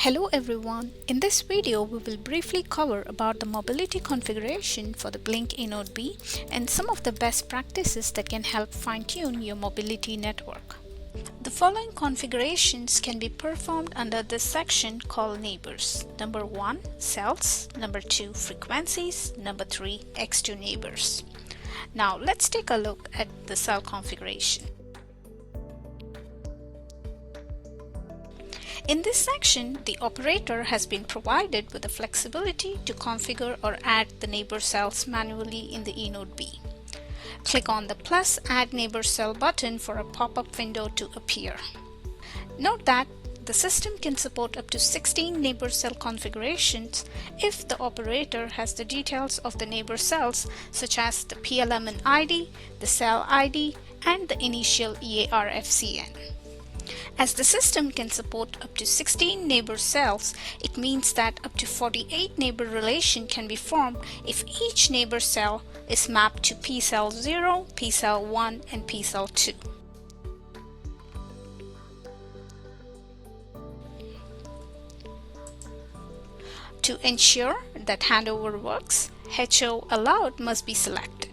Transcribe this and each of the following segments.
Hello everyone, in this video we will briefly cover about the mobility configuration for the BLiNQ eNB and some of the best practices that can help fine-tune your mobility network. The following configurations can be performed under this section called neighbors. Number 1, cells. Number 2, frequencies. Number 3, X2 neighbors. Now let's take a look at the cell configuration. In this section, the operator has been provided with the flexibility to configure or add the neighbor cells manually in the eNB. Click on the plus Add Neighbor Cell button for a pop-up window to appear. Note that the system can support up to 16 neighbor cell configurations if the operator has the details of the neighbor cells such as the PLMN ID, the cell ID, and the initial EARFCN. As the system can support up to 16 neighbor cells, it means that up to 48 neighbor relations can be formed if each neighbor cell is mapped to P-cell 0, P-cell 1, and P-cell 2. To ensure that handover works, HO allowed must be selected.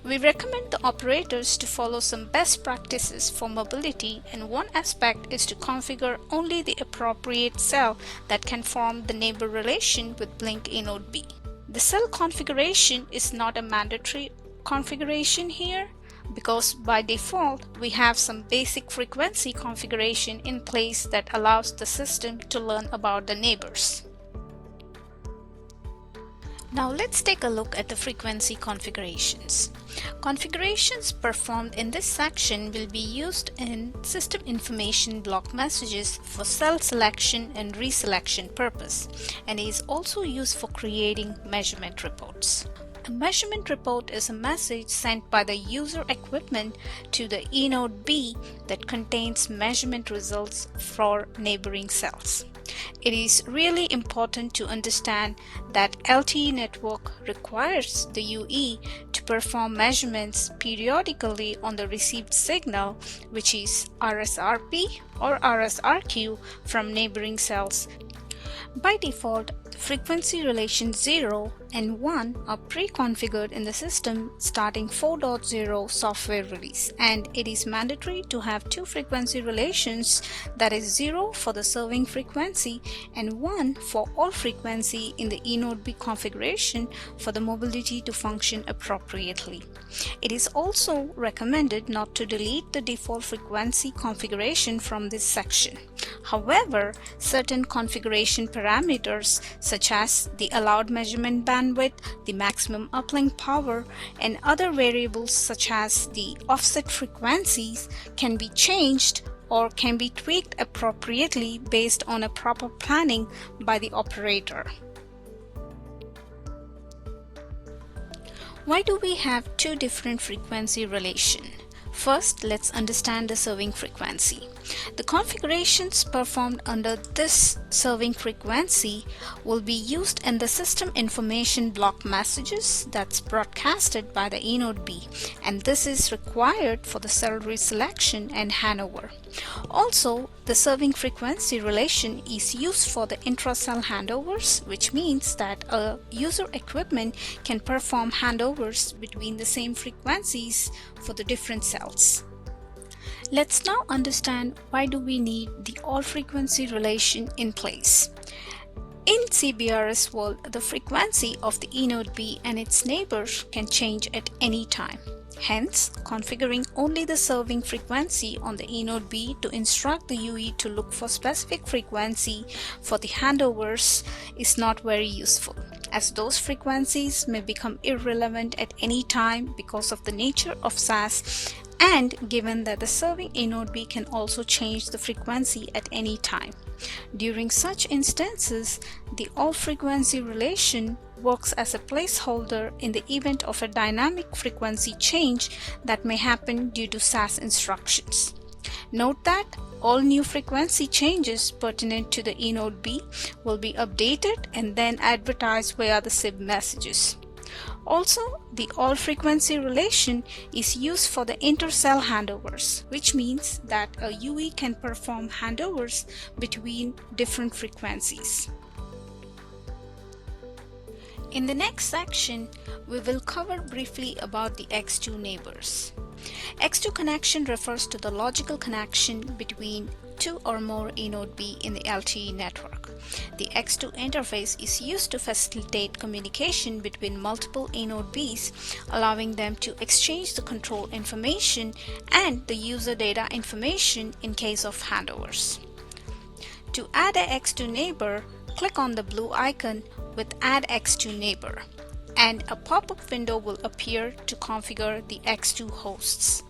We recommend the operators to follow some best practices for mobility, and one aspect is to configure only the appropriate cell that can form the neighbor relation with BLiNQ eNB. The cell configuration is not a mandatory configuration here because by default we have some basic frequency configuration in place that allows the system to learn about the neighbors. Now let's take a look at the frequency configurations. Configurations performed in this section will be used in system information block messages for cell selection and reselection purpose, and is also used for creating measurement reports. A measurement report is a message sent by the user equipment to the eNB that contains measurement results for neighboring cells. It is really important to understand that LTE network requires the UE to perform measurements periodically on the received signal, which is RSRP or RSRQ from neighboring cells. By default, frequency relations 0 and 1 are pre-configured in the system starting 4.0 software release, and it is mandatory to have two frequency relations, that is 0 for the serving frequency and 1 for all frequency in the eNB configuration for the mobility to function appropriately. It is also recommended not to delete the default frequency configuration from this section. However, certain configuration parameters such as the allowed measurement bandwidth, the maximum uplink power, and other variables such as the offset frequencies can be changed or can be tweaked appropriately based on a proper planning by the operator. Why do we have two different frequency relations? First, let's understand the serving frequency. The configurations performed under this serving frequency will be used in the system information block messages that's broadcasted by the eNB, and this is required for the cell reselection and handover. Also, the serving frequency relation is used for the intra-cell handovers, which means that a user equipment can perform handovers between the same frequencies for the different cells. Let's now understand why do we need the all frequency relation in place. In CBRS world, the frequency of the eNB and its neighbors can change at any time. Hence, configuring only the serving frequency on the eNB to instruct the UE to look for specific frequency for the handovers is not very useful, as those frequencies may become irrelevant at any time because of the nature of SAS, and given that the serving eNB can also change the frequency at any time. During such instances, the all frequency relation works as a placeholder in the event of a dynamic frequency change that may happen due to SAS instructions. Note that all new frequency changes pertinent to the eNB will be updated and then advertised via the SIB messages. Also, the all frequency relation is used for the inter-cell handovers, which means that a UE can perform handovers between different frequencies. In the next section, we will cover briefly about the X2 neighbors. X2 connection refers to the logical connection between two or more eNode B in the LTE network. The X2 interface is used to facilitate communication between multiple eNode Bs, allowing them to exchange the control information and the user data information in case of handovers. To add a X2 neighbor, click on the blue icon with Add X2 Neighbor, and a pop-up window will appear to configure the X2 hosts.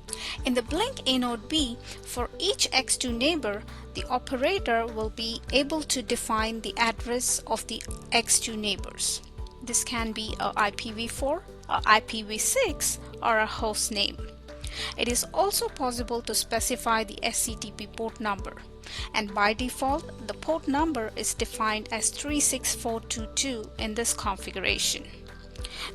In the BLiNQ eNode B, for each X2 neighbor, the operator will be able to define the address of the X2 neighbors. This can be a IPv4, a IPv6, or a host name. It is also possible to specify the SCTP port number, and by default, the port number is defined as 36422 in this configuration.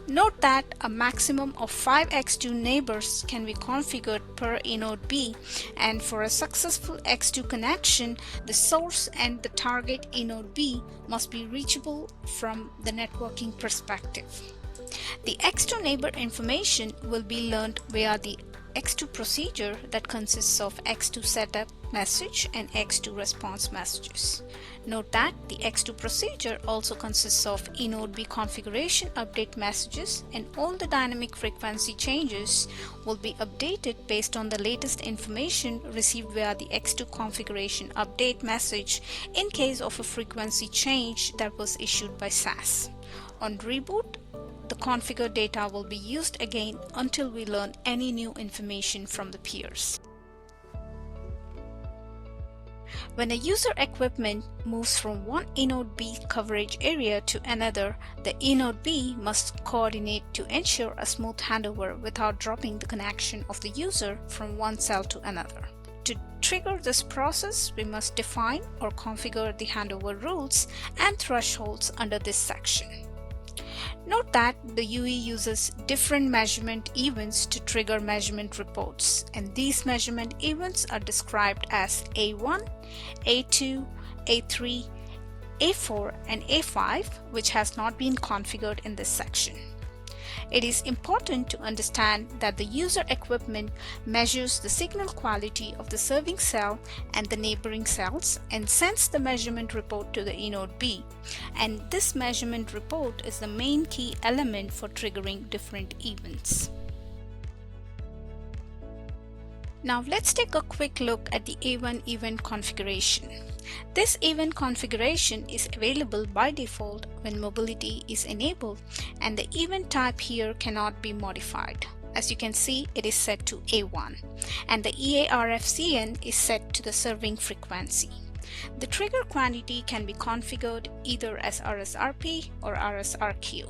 Note that a maximum of 5 X2 neighbors can be configured per eNode B, and for a successful X2 connection, the source and the target eNode B must be reachable from the networking perspective. The X2 neighbor information will be learned via the X2 procedure that consists of X2 setup message and X2 response messages. Note that the X2 procedure also consists of eNode B configuration update messages, and all the dynamic frequency changes will be updated based on the latest information received via the X2 configuration update message in case of a frequency change that was issued by SAS. On reboot, the configured data will be used again until we learn any new information from the peers. When a user equipment moves from one eNode B coverage area to another, the eNode B must coordinate to ensure a smooth handover without dropping the connection of the user from one cell to another. To trigger this process, we must define or configure the handover rules and thresholds under this section. Note that the UE uses different measurement events to trigger measurement reports, and these measurement events are described as A1, A2, A3, A4, and A5, which has not been configured in this section. It is important to understand that the user equipment measures the signal quality of the serving cell and the neighboring cells and sends the measurement report to the eNode B, and this measurement report is the main key element for triggering different events. Now let's take a quick look at the A1 event configuration. This event configuration is available by default when mobility is enabled, and the event type here cannot be modified. As you can see, it is set to A1, and the EARFCN is set to the serving frequency. The trigger quantity can be configured either as RSRP or RSRQ.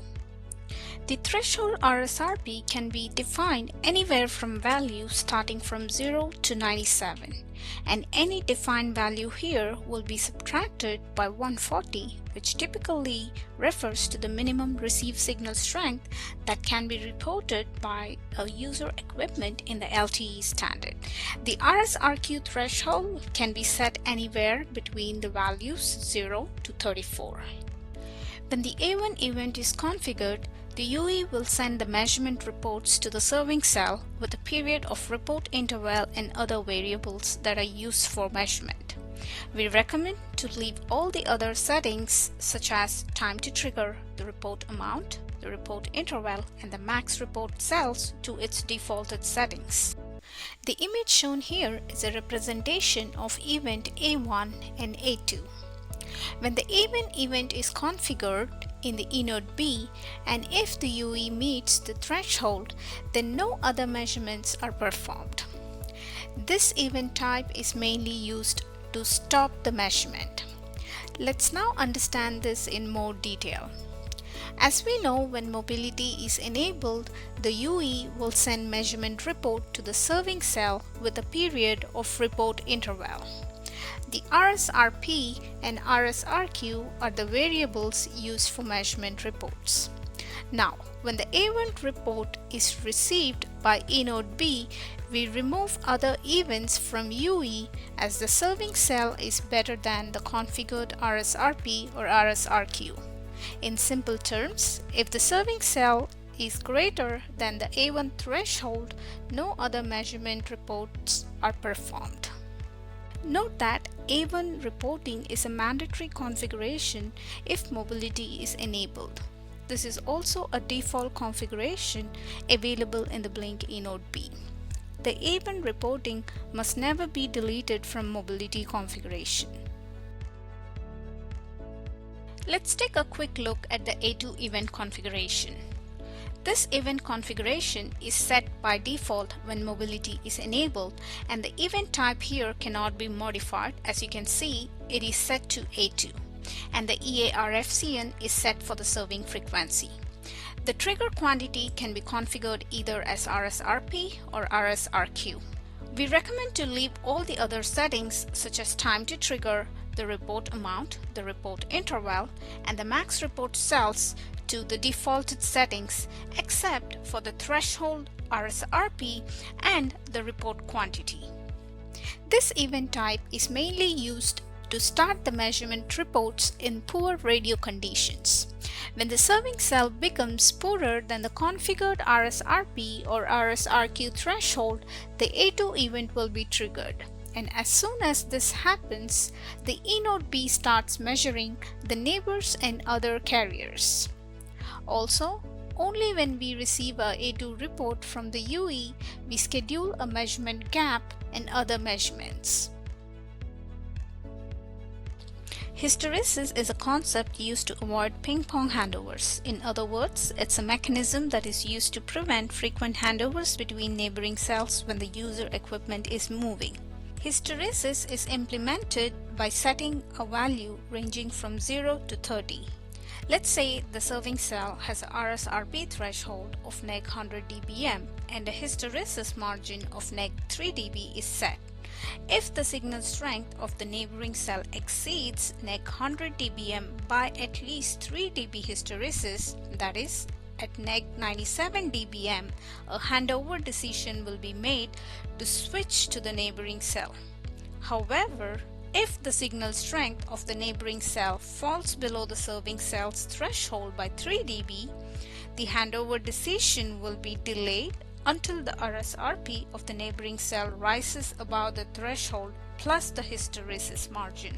The threshold RSRP can be defined anywhere from values starting from 0 to 97, and any defined value here will be subtracted by 140, which typically refers to the minimum received signal strength that can be reported by a user equipment in the LTE standard. The RSRQ threshold can be set anywhere between the values 0 to 34. When the A1 event is configured, the UE will send the measurement reports to the serving cell with a period of report interval and other variables that are used for measurement. We recommend to leave all the other settings such as time to trigger, the report amount, the report interval, and the max report cells to its defaulted settings. The image shown here is a representation of event A1 and A2. When the A1 event is configured in the eNode B, and if the UE meets the threshold, then no other measurements are performed. This event type is mainly used to stop the measurement. Let's now understand this in more detail. As we know, when mobility is enabled, the UE will send measurement report to the serving cell with a period of report interval. The RSRP and RSRQ are the variables used for measurement reports. Now, when the event report is received by eNode B, we remove other events from UE as the serving cell is better than the configured RSRP or RSRQ. In simple terms, if the serving cell is greater than the A1 threshold, no other measurement reports are performed. Note that A1 reporting is a mandatory configuration if mobility is enabled. This is also a default configuration available in the BLiNQ eNode B. The A1 reporting must never be deleted from mobility configuration. Let's take a quick look at the A2 event configuration. This event configuration is set by default when mobility is enabled, and the event type here cannot be modified. As you can see, it is set to A2, and the EARFCN is set for the serving frequency. The trigger quantity can be configured either as RSRP or RSRQ. We recommend to leave all the other settings such as time to trigger, the report amount, the report interval, and the max report cells to the defaulted settings except for the threshold, RSRP, and the report quantity. This event type is mainly used to start the measurement reports in poor radio conditions. When the serving cell becomes poorer than the configured RSRP or RSRQ threshold, the A2 event will be triggered. And as soon as this happens, the eNode B starts measuring the neighbors and other carriers. Also, only when we receive a A2 report from the UE, we schedule a measurement gap and other measurements. Hysteresis is a concept used to avoid ping-pong handovers. In other words, it's a mechanism that is used to prevent frequent handovers between neighboring cells when the user equipment is moving. Hysteresis is implemented by setting a value ranging from 0 to 30. Let's say the serving cell has a RSRP threshold of neg 100 dBm and a hysteresis margin of neg 3 dB is set. If the signal strength of the neighboring cell exceeds neg 100 dBm by at least 3 dB hysteresis, that is, at neg 97 dBm, a handover decision will be made to switch to the neighboring cell. However, if the signal strength of the neighboring cell falls below the serving cell's threshold by 3 dB, the handover decision will be delayed until the RSRP of the neighboring cell rises above the threshold plus the hysteresis margin.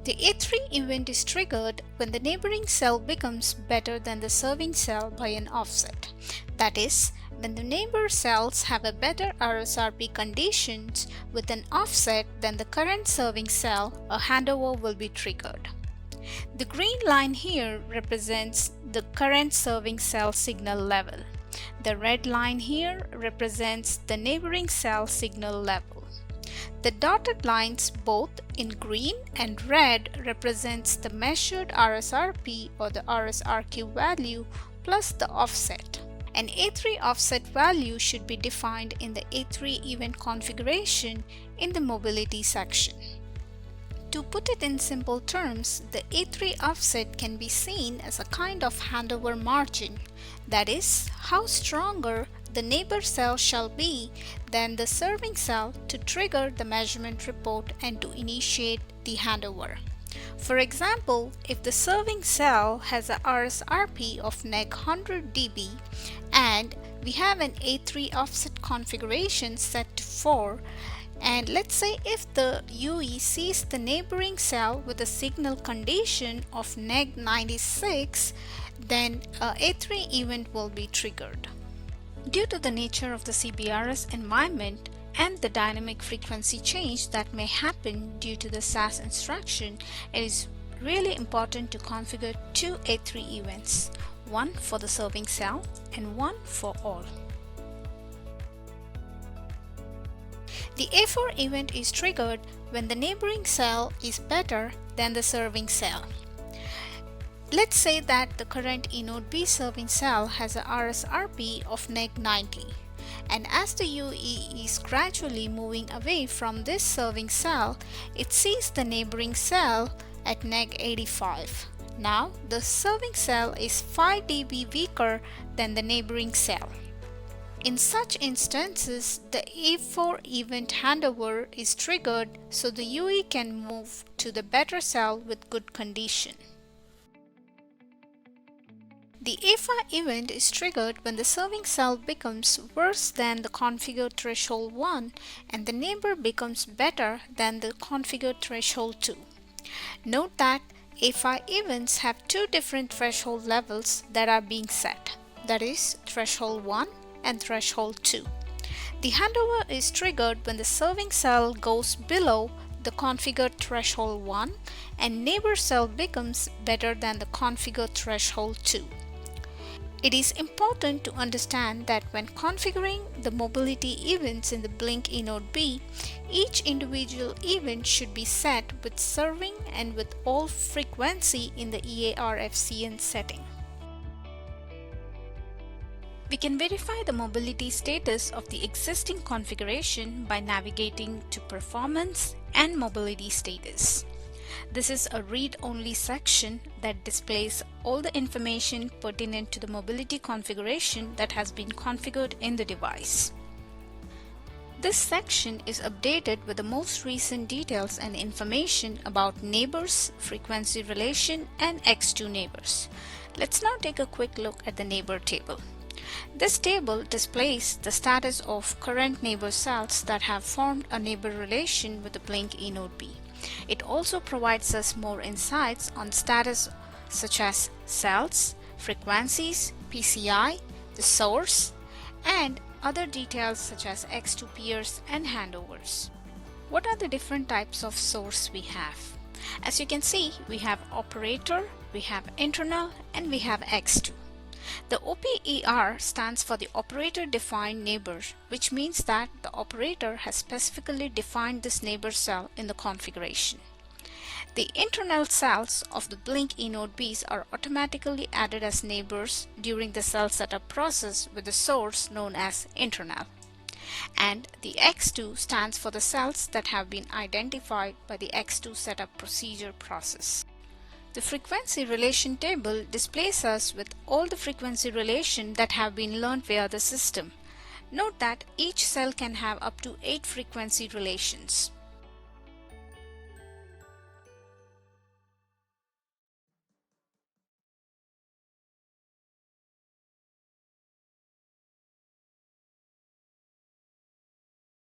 The A3 event is triggered when the neighboring cell becomes better than the serving cell by an offset. That is, when the neighbor cells have a better RSRP conditions with an offset than the current serving cell, a handover will be triggered. The green line here represents the current serving cell signal level. The red line here represents the neighboring cell signal level. The dotted lines both in green and red represents the measured RSRP or the RSRQ value plus the offset. An A3 offset value should be defined in the A3 event configuration in the mobility section. To put it in simple terms, the A3 offset can be seen as a kind of handover margin, that is, how stronger the neighbor cell shall be than the serving cell to trigger the measurement report and to initiate the handover. For example, if the serving cell has a RSRP of neg 100 dB and we have an A3 offset configuration set to 4, and let's say if the UE sees the neighboring cell with a signal condition of neg 96, then a A3 event will be triggered. Due to the nature of the CBRS environment and the dynamic frequency change that may happen due to the SAS instruction, it is really important to configure two A3 events, one for the serving cell and one for all. The A4 event is triggered when the neighboring cell is better than the serving cell. Let's say that the current eNode B serving cell has a RSRP of neg 90, and as the UE is gradually moving away from this serving cell, it sees the neighboring cell at neg 85. Now the serving cell is 5 dB weaker than the neighboring cell. In such instances, the A4 event handover is triggered so the UE can move to the better cell with good condition. The A5 event is triggered when the serving cell becomes worse than the configured threshold 1 and the neighbor becomes better than the configured threshold 2. Note that A5 events have two different threshold levels that are being set, that is, threshold 1 and threshold 2. The handover is triggered when the serving cell goes below the configured threshold 1 and neighbor cell becomes better than the configured threshold 2. It is important to understand that when configuring the mobility events in the BLiNQ eNodeB, each individual event should be set with serving and with all frequency in the EARFCN setting. We can verify the mobility status of the existing configuration by navigating to Performance and Mobility Status. This is a read-only section that displays all the information pertinent to the mobility configuration that has been configured in the device. This section is updated with the most recent details and information about neighbors, frequency relation, and X2 neighbors. Let's now take a quick look at the neighbor table. This table displays the status of current neighbor cells that have formed a neighbor relation with the BLiNQ eNodeB. It also provides us more insights on status such as cells, frequencies, PCI, the source, and other details such as X2 peers and handovers. What are the different types of source we have? As you can see, we have operator, we have internal, and we have X2. The OPER stands for the operator defined neighbor, which means that the operator has specifically defined this neighbor cell in the configuration. The internal cells of the BLiNQ eNodeBs are automatically added as neighbors during the cell setup process with the source known as internal. And the X2 stands for the cells that have been identified by the X2 setup procedure process. The frequency relation table displays us with all the frequency relation that have been learned via the system. Note that each cell can have up to 8 frequency relations.